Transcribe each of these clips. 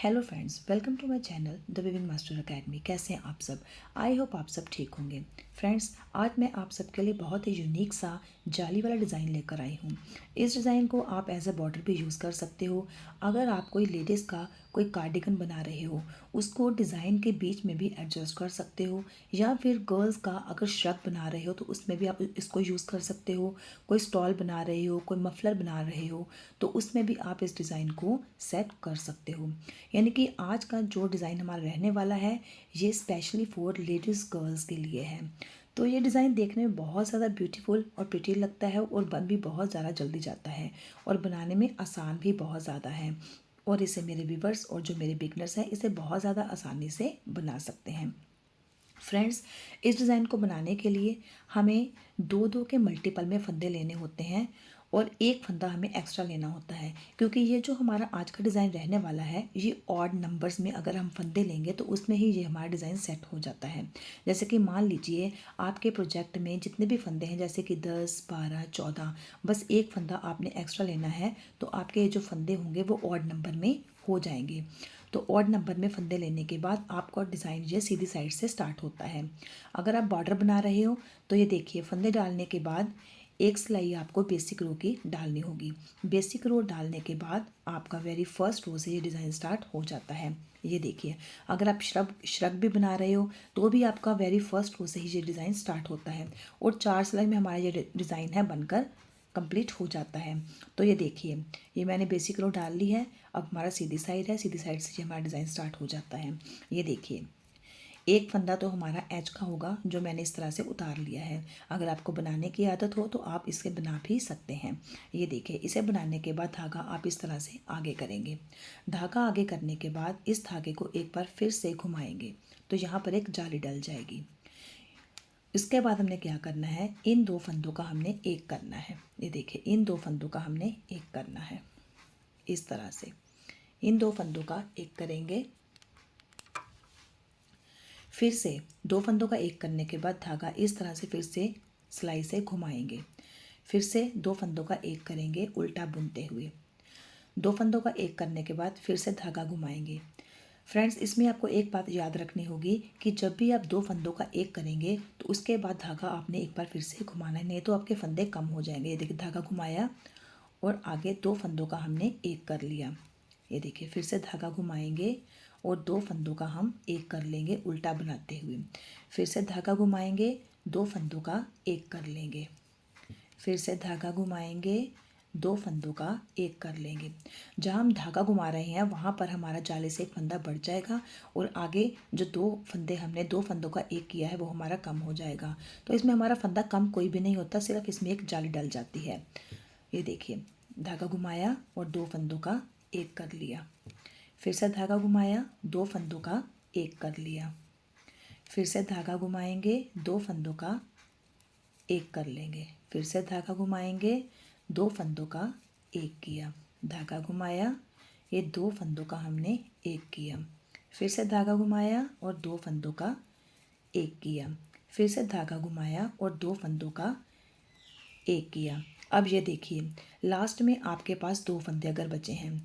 Hello friends, welcome to my channel the weaving master academy. कैसे हैं आप सब? आई होप आप सब ठीक होंगे। फ्रेंड्स, आज मैं आप सबके लिए बहुत ही यूनिक सा जाली वाला डिज़ाइन लेकर आई हूँ। इस डिज़ाइन को आप एज अ बॉर्डर भी यूज़ कर सकते हो। अगर आप कोई लेडीज़ का कोई कार्डिगन बना रहे हो, उसको डिज़ाइन के बीच में भी एडजस्ट कर सकते हो, या फिर गर्ल्स का अगर श्रग बना रहे हो तो उसमें भी आप इसको यूज़ कर सकते हो। कोई स्टॉल बना रहे हो, कोई मफलर बना रहे हो, तो उसमें भी आप इस डिज़ाइन को सेट कर सकते हो। यानी कि आज का जो डिज़ाइन हमारा रहने वाला है, ये स्पेशली फॉर लेडीज़ गर्ल्स के लिए है। तो ये डिज़ाइन देखने में बहुत ज़्यादा ब्यूटीफुल और प्रिटी लगता है और बन भी बहुत ज़्यादा जल्दी जाता है और बनाने में आसान भी बहुत ज़्यादा है। और इसे मेरे व्यूवर्स और जो मेरे बिगनर्स हैं, इसे बहुत ज़्यादा आसानी से बना सकते हैं। फ्रेंड्स, इस डिज़ाइन को बनाने के लिए हमें दो दो के मल्टीपल में फंदे लेने होते हैं और एक फंदा हमें एक्स्ट्रा लेना होता है, क्योंकि ये जो हमारा आज का डिज़ाइन रहने वाला है, ये ऑड नंबर्स में अगर हम फंदे लेंगे तो उसमें ही ये हमारा डिज़ाइन सेट हो जाता है। जैसे कि मान लीजिए आपके प्रोजेक्ट में जितने भी फंदे हैं, जैसे कि 10, 12, 14, बस एक फंदा आपने एक्स्ट्रा लेना है, तो आपके जो फंदे होंगे वो ऑड नंबर में हो जाएंगे। तो ऑड नंबर में फंदे लेने के बाद आपका डिज़ाइन ये सीधी साइड से स्टार्ट होता है। अगर आप बॉर्डर बना रहे हो तो ये देखिए, फंदे डालने के बाद एक सिलाई आपको बेसिक रो की डालनी होगी। बेसिक रो डालने के बाद आपका वेरी फर्स्ट रो से ये डिज़ाइन स्टार्ट हो जाता है। ये देखिए, अगर आप श्रग भी बना रहे हो तो भी आपका वेरी फर्स्ट रो से ही ये डिज़ाइन स्टार्ट होता है और 4 सिलाई में हमारा ये डिज़ाइन है बनकर कंप्लीट हो जाता है। तो ये देखिए, ये मैंने बेसिक रो डाल ली है। अब हमारा सीधी साइड है, सीधी साइड से ये हमारा डिज़ाइन स्टार्ट हो जाता है। ये देखिए, एक फंदा तो हमारा एज का होगा जो मैंने इस तरह से उतार लिया है। अगर आपको बनाने की आदत हो तो आप इसे बना भी सकते हैं। ये देखिए, इसे बनाने के बाद धागा आप इस तरह से आगे करेंगे। धागा आगे करने के बाद इस धागे को एक बार फिर से घुमाएंगे तो यहाँ पर एक जाली डल जाएगी। इसके बाद हमने क्या करना है, इन दो फंदों का हमने एक करना है। ये देखिए, इन दो फंदों का हमने एक करना है। इस तरह से इन दो फंदों का एक करेंगे। फिर से दो फंदों का एक करने के बाद धागा इस तरह से फिर से सिलाई से घुमाएंगे। फिर से दो फंदों का एक करेंगे उल्टा बुनते हुए। दो फंदों का एक करने के बाद फिर से धागा घुमाएंगे। फ्रेंड्स, इसमें आपको एक बात याद रखनी होगी कि जब भी आप दो फंदों का एक करेंगे तो उसके बाद धागा आपने एक बार फिर से घुमाना है, नहीं तो आपके फंदे कम हो जाएंगे। ये देखिए, धागा घुमाया और आगे दो फंदों का हमने एक कर लिया। ये देखिए, फिर से धागा घुमाएंगे और दो फंदों का हम एक कर लेंगे उल्टा बनाते हुए। फिर से धागा घुमाएंगे, दो फंदों का एक कर लेंगे। फिर से धागा घुमाएंगे, दो फंदों का एक कर लेंगे। जहाँ हम धागा घुमा रहे हैं वहाँ पर हमारा जाले से एक फंदा बढ़ जाएगा और आगे जो दो फंदे हमने दो फंदों का एक किया है वो हमारा कम हो जाएगा। तो इसमें हमारा फंदा कम कोई भी नहीं होता, सिर्फ इसमें एक जाली डल जाती है। ये देखिए, धागा घुमाया और दो फंदों का एक कर लिया। फिर से धागा घुमाया, दो फंदों का एक कर लिया। फिर से धागा घुमाएंगे, दो फंदों का एक कर लेंगे। फिर से धागा घुमाएंगे, दो फंदों का एक किया। धागा घुमाया, ये दो फंदों का हमने एक किया। फिर से धागा घुमाया और दो फंदों का एक किया। फिर से धागा घुमाया और दो फंदों का एक किया। अब ये देखिए, लास्ट में आपके पास दो फंदे अगर बचे हैं,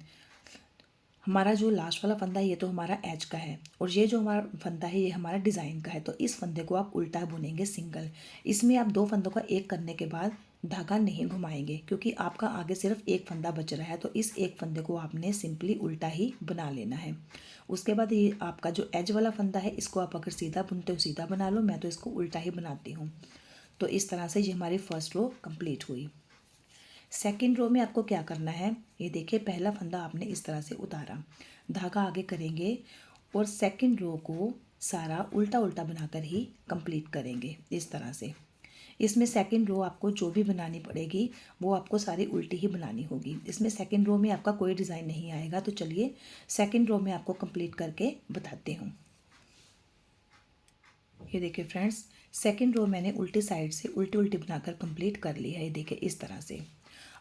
हमारा जो लास्ट वाला फंदा है ये तो हमारा एज का है और ये जो हमारा फंदा है ये हमारा डिज़ाइन का है। तो इस फंदे को आप उल्टा बुनेंगे सिंगल। इसमें आप दो फंदों का एक करने के बाद धागा नहीं घुमाएंगे, क्योंकि आपका आगे सिर्फ एक फंदा बच रहा है। तो इस एक फंदे को आपने सिंपली उल्टा ही बना लेना है। उसके बाद ये आपका जो एज वाला फंदा है, इसको आप अगर सीधा बुनते हो सीधा बना लो, मैं तो इसको उल्टा ही बनाती हूँ। तो इस तरह से ये हमारी फर्स्ट रो कंप्लीट हुई। सेकंड रो में आपको क्या करना है, ये देखिए, पहला फंदा आपने इस तरह से उतारा, धागा आगे करेंगे और सेकंड रो को सारा उल्टा उल्टा बनाकर ही कंप्लीट करेंगे इस तरह से। इसमें सेकंड रो आपको जो भी बनानी पड़ेगी वो आपको सारी उल्टी ही बनानी होगी। इसमें सेकंड रो में आपका कोई डिज़ाइन नहीं आएगा। तो चलिए सेकंड रो में आपको कंप्लीट करके बताती हूँ। ये देखिए फ्रेंड्स, सेकंड रो मैंने उल्टी साइड से उल्टी उल्टी बनाकर कंप्लीट कर ली है। ये देखिए इस तरह से।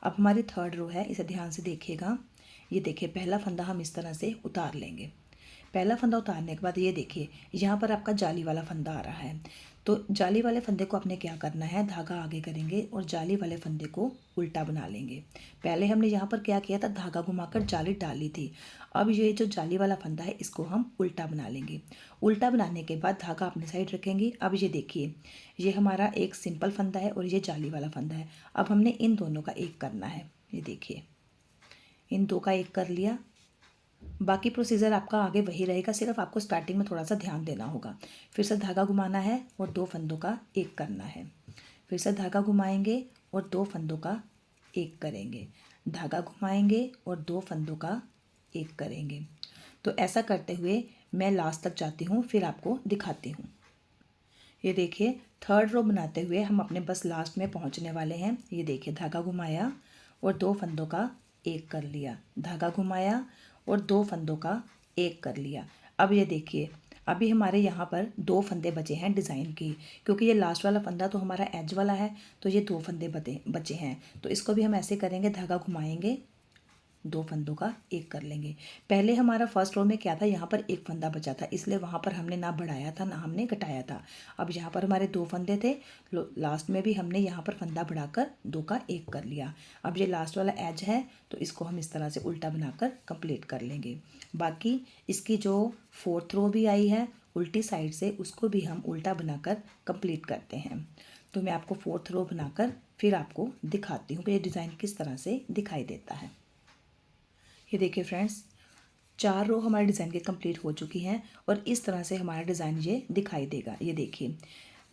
अब हमारी थर्ड रो है, इसे ध्यान से देखिएगा। ये देखिए, पहला फंदा हम इस तरह से उतार लेंगे। पहला फंदा उतारने के बाद ये देखिए, यहाँ पर आपका जाली वाला फंदा आ रहा है। तो जाली वाले फंदे को आपने क्या करना है, धागा आगे करेंगे और जाली वाले फंदे को उल्टा बना लेंगे। पहले हमने यहाँ पर क्या किया था, धागा घुमाकर जाली डाली थी। अब ये जो जाली वाला फंदा है इसको हम उल्टा बना लेंगे। उल्टा बनाने के बाद धागा अपने साइड रखेंगे। अब ये देखिए, ये हमारा एक सिंपल फंदा है और ये जाली वाला फंदा है। अब हमने इन दोनों का एक करना है। ये देखिए, इन दो का एक कर लिया। बाकी प्रोसीजर आपका आगे वही रहेगा, सिर्फ आपको स्टार्टिंग में थोड़ा सा ध्यान देना होगा। फिर से धागा घुमाना है और दो फंदों का एक करना है। फिर से धागा घुमाएंगे और दो फंदों का एक करेंगे। धागा घुमाएंगे और दो फंदों का एक करेंगे। तो ऐसा करते हुए मैं लास्ट तक जाती हूँ, फिर आपको दिखाती हूँ। ये देखिए, थर्ड रो बनाते हुए हम अपने बस लास्ट में पहुँचने वाले हैं। ये देखिए, धागा घुमाया और दो फंदों का एक कर लिया, धागा घुमाया और दो फंदों का एक कर लिया। अब ये देखिए, अभी हमारे यहाँ पर दो फंदे बचे हैं डिज़ाइन की, क्योंकि ये लास्ट वाला फंदा तो हमारा एज वाला है, तो ये दो फंदे बचे हैं। तो इसको भी हम ऐसे करेंगे, धागा घुमाएंगे, दो फंदों का एक कर लेंगे। पहले हमारा फर्स्ट रो में क्या था, यहाँ पर एक फंदा बचा था, इसलिए वहाँ पर हमने ना बढ़ाया था ना हमने घटाया था। अब यहाँ पर हमारे दो फंदे थे, लास्ट में भी हमने यहाँ पर फंदा बढ़ाकर दो का एक कर लिया। अब ये लास्ट वाला एज है, तो इसको हम इस तरह से उल्टा बनाकर कंप्लीट कर लेंगे। बाकी इसकी जो फोर्थ रो भी आई है उल्टी साइड से, उसको भी हम उल्टा बनाकर कंप्लीट करते हैं। तो मैं आपको फोर्थ रो बनाकर फिर आपको दिखाती हूँ कि ये डिज़ाइन किस तरह से दिखाई देता है। ये देखिए फ्रेंड्स, चार रो हमारे डिज़ाइन के कंप्लीट हो चुकी हैं और इस तरह से हमारा डिज़ाइन ये दिखाई देगा। ये देखिए,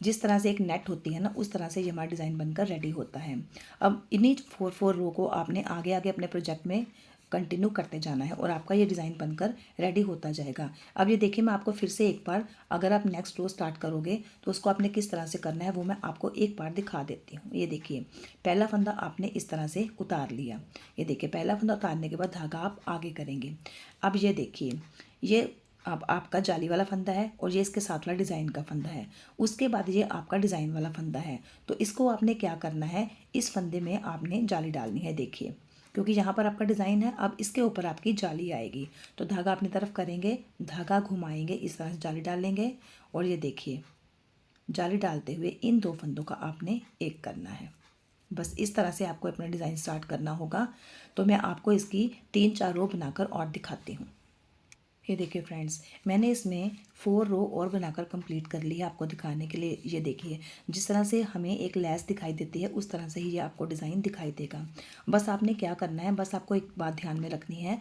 जिस तरह से एक नेट होती है ना, उस तरह से ये हमारा डिज़ाइन बनकर रेडी होता है। अब इन्हीं फोर रो को आपने आगे आगे अपने प्रोजेक्ट में कंटिन्यू करते जाना है और आपका ये डिज़ाइन बनकर रेडी होता जाएगा। अब ये देखिए, मैं आपको फिर से एक बार, अगर आप नेक्स्ट रो स्टार्ट करोगे तो उसको आपने किस तरह से करना है वो मैं आपको एक बार दिखा देती हूँ। ये देखिए, पहला फंदा आपने इस तरह से उतार लिया। ये देखिए, पहला फंदा उतारने के बाद धागा आप आगे करेंगे। अब ये देखिए, ये अब आपका जाली वाला फंदा है और ये इसके साथ वाला डिज़ाइन का फंदा है। उसके बाद ये आपका डिज़ाइन वाला फंदा है। तो इसको आपने क्या करना है, इस फंदे में आपने जाली डालनी है। देखिए, क्योंकि यहाँ पर आपका डिज़ाइन है, अब इसके ऊपर आपकी जाली आएगी। तो धागा अपनी तरफ करेंगे, धागा घुमाएंगे, इस तरह से जाली डालेंगे और ये देखिए, जाली डालते हुए इन दो फंदों का आपने एक करना है। बस इस तरह से आपको अपना डिज़ाइन स्टार्ट करना होगा। तो मैं आपको इसकी 3-4 रो बनाकर और दिखाती हूँ। ये देखिए फ्रेंड्स, मैंने इसमें 4 रो और बनाकर कंप्लीट कर ली है आपको दिखाने के लिए। ये देखिए, जिस तरह से हमें एक लेस दिखाई देती है उस तरह से ही ये आपको डिज़ाइन दिखाई देगा। बस आपने क्या करना है, बस आपको एक बात ध्यान में रखनी है,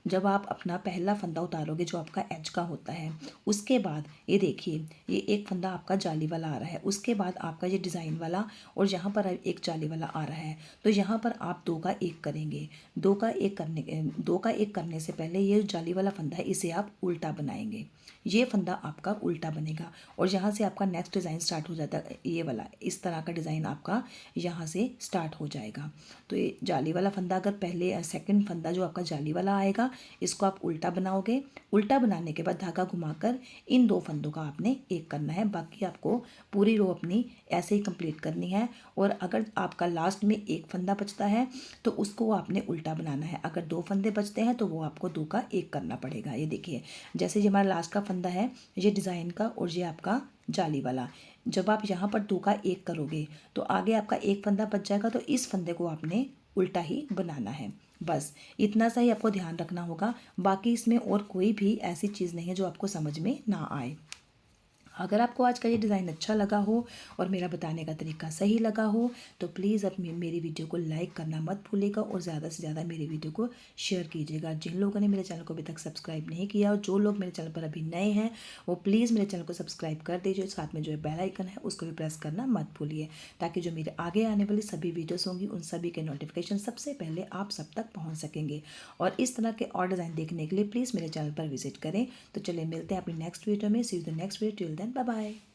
जब आप अपना पहला फंदा उतारोगे जो आपका एज का होता है, उसके बाद ये देखिए, ये एक फंदा आपका जाली वाला आ रहा है, उसके बाद आपका ये डिज़ाइन वाला और यहाँ पर एक जाली वाला आ रहा है। तो यहाँ पर आप दो का एक करेंगे। दो का एक करने से पहले ये जाली वाला फंदा है, इसे आप उल्टा बनाएंगे। ये फंदा आपका उल्टा बनेगा और यहाँ से आपका नेक्स्ट डिज़ाइन स्टार्ट हो जाता है। ये वाला इस तरह का डिज़ाइन आपका यहाँ से स्टार्ट हो जाएगा। तो ये जाली वाला फंदा, अगर पहले सेकंड फंदा जो आपका जाली वाला आएगा, इसको आप उल्टा बनाओगे। उल्टा बनाने के बाद धागा घुमाकर इन दो फंदों का आपने एक करना है। बाकी आपको पूरी रो अपनी ऐसे ही कंप्लीट करनी है। और अगर आपका लास्ट में एक फंदा बचता है तो उसको आपने उल्टा बनाना है। अगर दो फंदे बचते हैं तो वो आपको दो का एक करना पड़ेगा। ये देखिए, जैसे ये हमारा लास्ट का फंदा है, ये डिज़ाइन का और ये आपका जाली वाला, जब आप यहाँ पर दो का एक करोगे तो आगे आपका एक फंदा बच जाएगा, तो इस फंदे को आपने उल्टा ही बनाना है। बस इतना सा ही आपको ध्यान रखना होगा। बाकी इसमें और कोई भी ऐसी चीज़ नहीं है जो आपको समझ में ना आए। अगर आपको आज का ये डिज़ाइन अच्छा लगा हो और मेरा बताने का तरीका सही लगा हो तो प्लीज़ आप मेरी वीडियो को लाइक करना मत भूलिएगा और ज़्यादा से ज़्यादा मेरी वीडियो को शेयर कीजिएगा। जिन लोगों ने मेरे चैनल को अभी तक सब्सक्राइब नहीं किया और जो लोग मेरे चैनल पर अभी नए हैं वो प्लीज़ मेरे चैनल को सब्सक्राइब कर दीजिए। साथ में जो बेल आइकन है उसको भी प्रेस करना मत भूलिए, ताकि जो मेरे आगे आने वाली सभी वीडियोस होंगी उन सभी के नोटिफिकेशन सबसे पहले आप सब तक पहुँच सकेंगे। और इस तरह के और डिज़ाइन देखने के लिए प्लीज़ मेरे चैनल पर विजिट करें। तो चलिए मिलते हैं अपनी नेक्स्ट वीडियो में। See you the next video, till then bye bye.